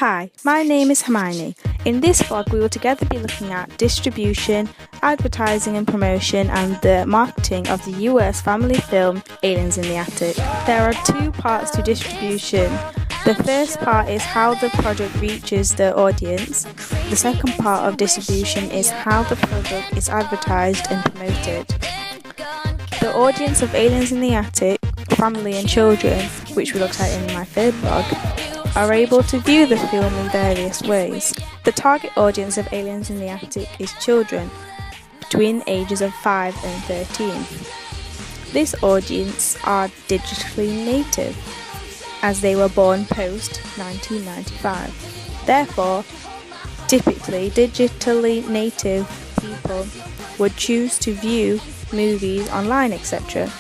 Hi, my name is Hermione. In this vlog we will together be looking at distribution, advertising and promotion and the marketing of the US family film Aliens in the Attic. There are two parts to distribution. The first part is how the product reaches the audience. The second part of distribution is how the product is advertised and promoted. The audience of Aliens in the Attic, family and children, which we looked at in my third vlog, are able to view the film in various ways. The target audience of Aliens in the Attic is children between ages of 5 and 13. This audience are digitally native, as they were born post 1995. Therefore, typically digitally native people would choose to view movies online, etc.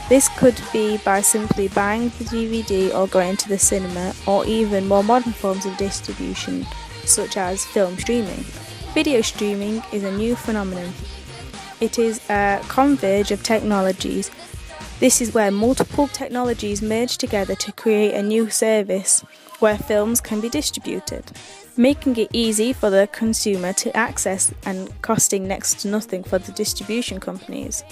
This could be by simply buying the DVD or going to the cinema, or even more modern forms of distribution such as film streaming. Video streaming is a new phenomenon. It is a converge of technologies. This is where multiple technologies merge together to create a new service where films can be distributed, making it easy for the consumer to access and costing next to nothing for the distribution companies.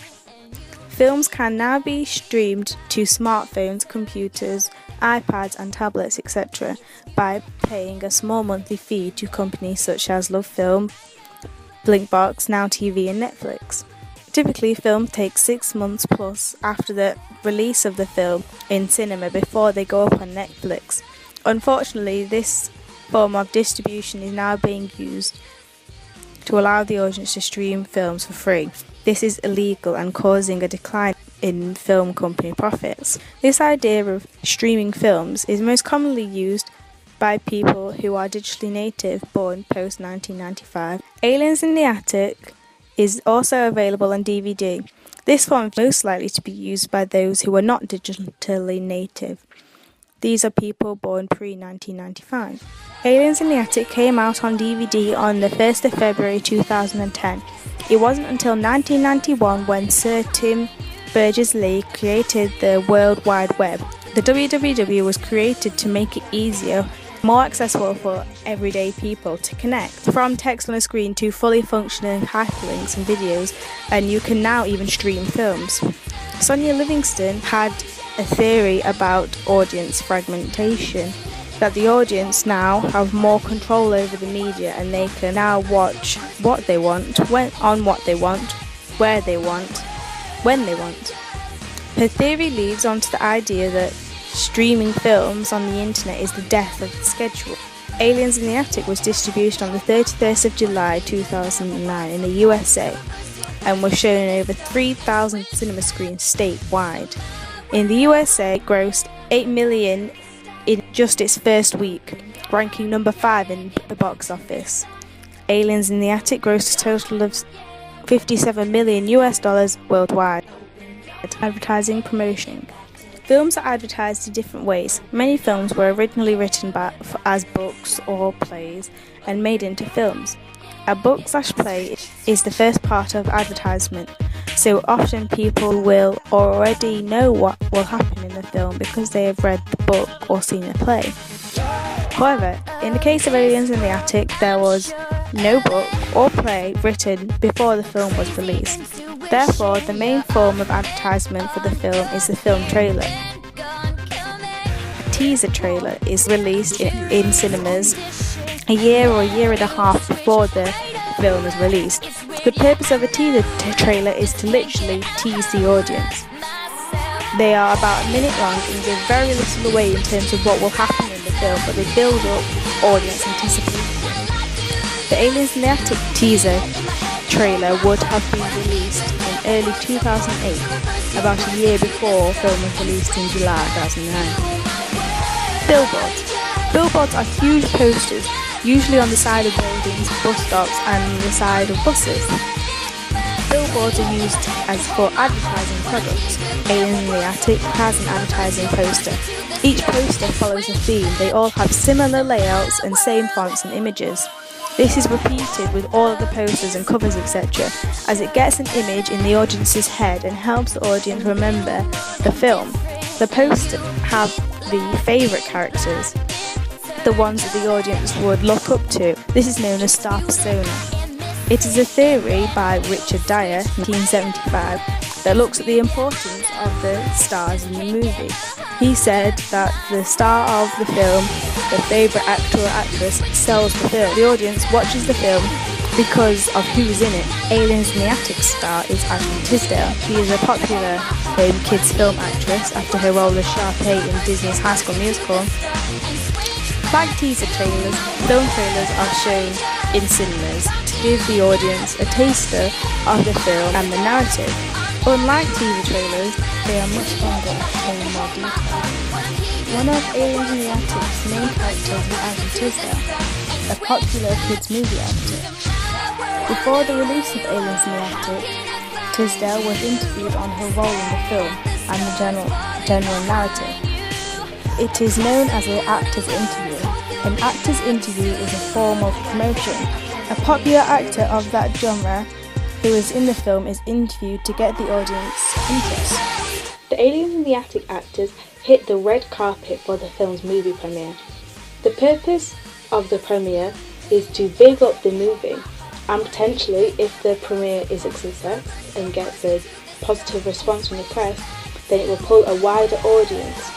Films can now be streamed to smartphones, computers, iPads and tablets, etc. by paying a small monthly fee to companies such as LoveFilm, Blinkbox, Now TV and Netflix. Typically, film takes 6 months plus after the release of the film in cinema before they go up on Netflix. Unfortunately, this form of distribution is now being used to allow the audience to stream films for free. This is illegal and causing a decline in film company profits. This idea of streaming films is most commonly used by people who are digitally native, born post 1995. Aliens in the Attic is also available on DVD. This form is most likely to be used by those who are not digitally native. These are people born pre-1995. Aliens in the Attic came out on DVD on the 1st of February 2010. It wasn't until 1991 when Sir Tim Berners-Lee created the World Wide Web. The WWW was created to make it easier, more accessible for everyday people to connect. From text on a screen to fully functioning hyperlinks and videos, and you can now even stream films. Sonia Livingston had a theory about audience fragmentation, that the audience now have more control over the media and they can now watch what they want, on what they want, where they want, when they want. Her theory leads on to the idea that streaming films on the internet is the death of the schedule. Aliens in the Attic was distributed on the 31st of July 2009 in the USA and was shown on over 3,000 cinema screens statewide. In the USA, it grossed $8 million in just its first week, ranking number 5 in the box office. Aliens in the Attic grossed a total of $57 million worldwide. Advertising promotion. Films are advertised in different ways. Many films were originally written as books or plays and made into films. A book/play is the first part of advertisement, so often people will already know what will happen in the film because they have read the book or seen the play. However, in the case of Aliens in the Attic, there was no book or play written before the film was released. Therefore, the main form of advertisement for the film is the film trailer. A teaser trailer is released in cinemas a year or a year and a half before the film is released. The purpose of a teaser trailer is to literally tease the audience. They are about a minute long and give very little away in terms of what will happen in the film, but they build up audience anticipation. The Aliens in the Attic teaser trailer would have been released in early 2008, about a year before the film was released in July 2009. Billboards. Billboards are huge posters, usually on the side of buildings, bus stops and on the side of buses. Billboards are used as for advertising products. Aliens in the Attic has an advertising poster. Each poster follows a theme. They all have similar layouts and same fonts and images. This is repeated with all of the posters and covers, etc., as it gets an image in the audience's head and helps the audience remember the film. The posters have the favourite characters. the ones that the audience would look up to. This is known as star persona. It is a theory by Richard Dyer, 1975, that looks at the importance of the stars in the movie. He said that the star of the film, the favourite actor or actress, sells the film. The audience watches the film because of who's in it. Aliens in the Attic star is Ashley Tisdale. She is a popular kids film actress after her role as Sharpay in Disney's High School Musical. Like teaser trailers, film trailers are shown in cinemas to give the audience a taster of the film and the narrative. Unlike teaser trailers, they are much longer and showing more detail. One of Aliens in the Attic's main characters is Ashley Tisdale, a popular kids movie actor. Before the release of Aliens in the Attic, Tisdale was interviewed on her role in the film and the general narrative. It is known as an actor's interview. An actor's interview is a form of promotion. A popular actor of that genre who is in the film is interviewed to get the audience interest. The Aliens in the Attic actors hit the red carpet for the film's movie premiere. The purpose of the premiere is to big up the movie, and potentially, if the premiere is a success and gets a positive response from the press, then it will pull a wider audience.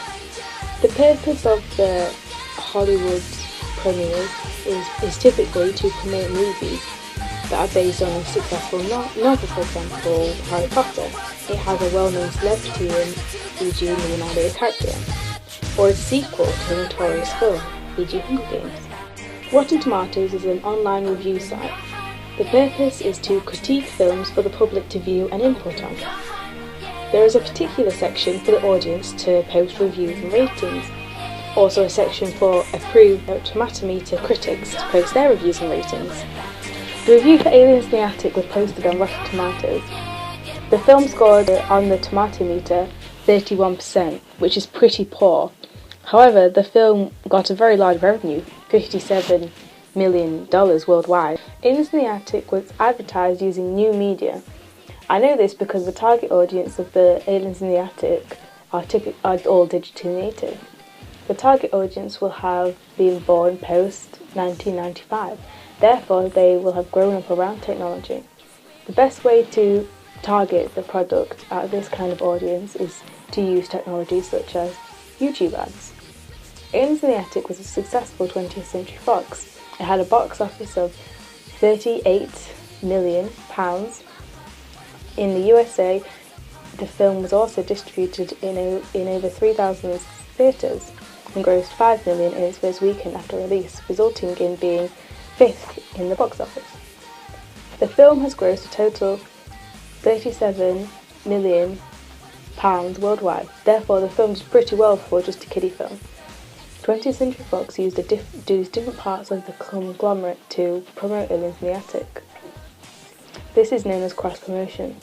The purpose of the Hollywood premieres is typically to promote movies that are based on a successful novel, for example, Harry Potter. It has a well-known celebrity in, e.g. Leonardo DiCaprio, or a sequel to a notorious film, e.g. Hunger Games. Rotten Tomatoes is an online review site. The purpose is to critique films for the public to view and input on. There is a particular section for the audience to post reviews and ratings. Also a section for approved tomatometer critics to post their reviews and ratings. The review for Aliens in the Attic was posted on Rotten Tomatoes. The film scored on the tomatometer 31%, which is pretty poor. However, the film got a very large revenue, $57 million worldwide. Aliens in the Attic was advertised using new media. I know this because the target audience of the Aliens in the Attic are all digitally native. The target audience will have been born post-1995. Therefore, they will have grown up around technology. The best way to target the product at this kind of audience is to use technology such as YouTube ads. Aliens in the Attic was a successful 20th Century Fox. It had a box office of £38 million. In the USA, the film was also distributed in over 3,000 theatres and grossed $5 million in its first weekend after release, resulting in being 5th in the box office. The film has grossed a total £37 million worldwide. Therefore, the film is pretty well for just a kiddie film. 20th Century Fox used different parts of the conglomerate to promote Aliens in the Attic. This is known as cross-promotion.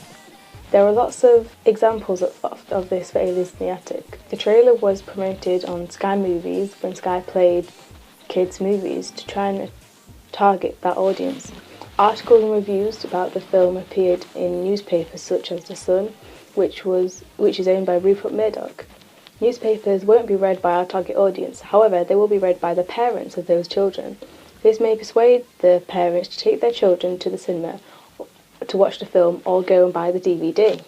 There are lots of examples of this for Aliens in the Attic. The trailer was promoted on Sky Movies when Sky played kids' movies to try and target that audience. Articles and reviews about the film appeared in newspapers such as The Sun, which is owned by Rupert Murdoch. Newspapers won't be read by our target audience, however, they will be read by the parents of those children. This may persuade the parents to take their children to the cinema to watch the film or go and buy the DVD.